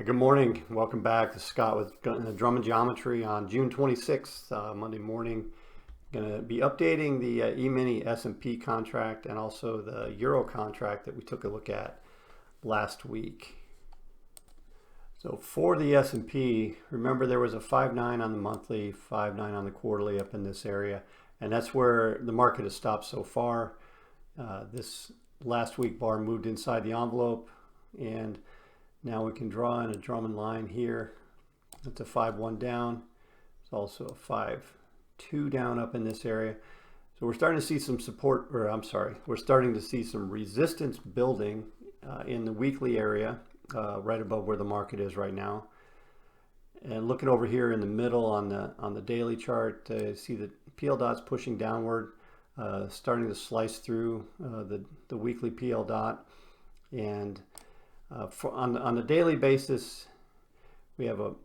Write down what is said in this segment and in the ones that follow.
Good morning. Welcome back. This is Scott with Drummond Geometry on June 26th, Monday morning. Going to be updating the emini S&P contract and also the Euro contract that we took a look at last week. So for the S&P, remember there was a 5.9 on the monthly, 5.9 on the quarterly up in this area, and that's where the market has stopped so far. This last week bar moved inside the envelope, and now we can draw in a Drummond line here. That's a 5.1 down. It's also a 5.2 down up in this area. So we're starting to see some support, or I'm sorry, we're starting to see some resistance building in the weekly area, right above where the market is right now. And looking over here in the middle on the daily chart, see the PL dots pushing downward, starting to slice through the weekly PL dot. And on the daily basis, we have a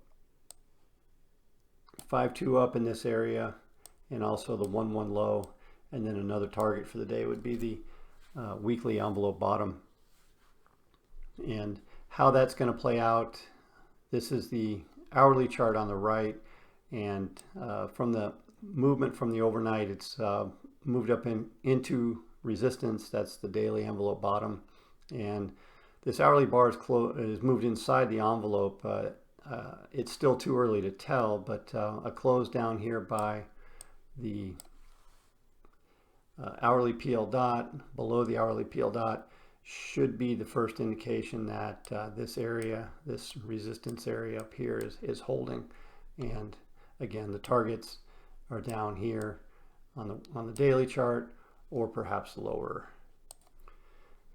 5.2 up in this area, and also the 1.1 low, and then another target for the day would be the weekly envelope bottom. And how that's going to play out, this is the hourly chart on the right, and from the movement from the overnight, it's moved up into resistance. That's the daily envelope bottom, and this hourly bar is moved inside the envelope. It's still too early to tell, but a close down here by the hourly PL dot, below the hourly PL dot, should be the first indication that this area, this resistance area up here is holding. And again, the targets are down here on the daily chart, or perhaps lower.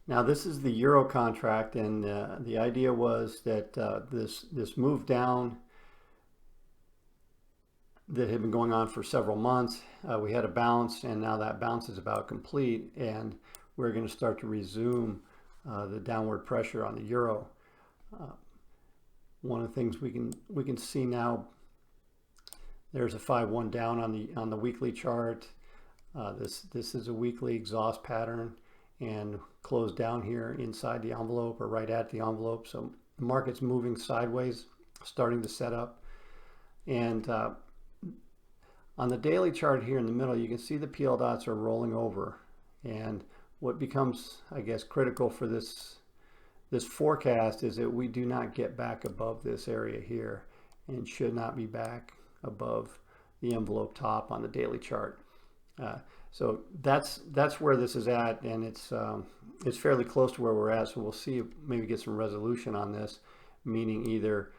Now this is the Euro contract, and the idea was that this move down that had been going on for several months, we had a bounce, and now that bounce is about complete, and we're going to start to resume the downward pressure on the Euro. One of the things we can see now, there's a 5.1 down on the weekly chart. This is a weekly exhaust pattern, and close down here inside the envelope or right at the envelope. So the market's moving sideways, starting to set up. And on the daily chart here in the middle, you can see the PL dots are rolling over. And what becomes, I guess, critical for this forecast is that we do not get back above this area here, and should not be back above the envelope top on the daily chart. So that's where this is at, and it's fairly close to where we're at. So we'll see, maybe get some resolution on this, meaning either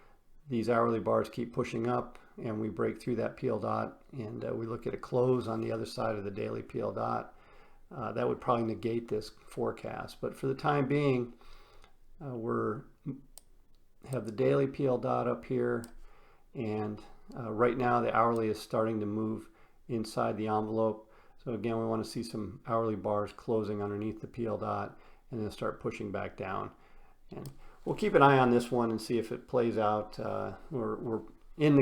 these hourly bars keep pushing up and we break through that PL dot, and we look at a close on the other side of the daily PL dot. That would probably negate this forecast. But for the time being, have the daily PL dot up here, and right now the hourly is starting to move inside the envelope. So again, we want to see some hourly bars closing underneath the PL dot and then start pushing back down. And we'll keep an eye on this one and see if it plays out. We're in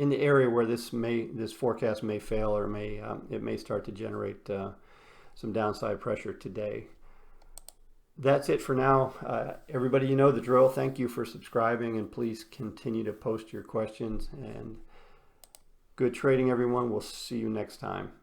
the area where this forecast may fail, or it may start to generate some downside pressure today. That's it for now. Everybody, you know the drill. Thank you for subscribing, and please continue to post your questions. And good trading, everyone. We'll see you next time.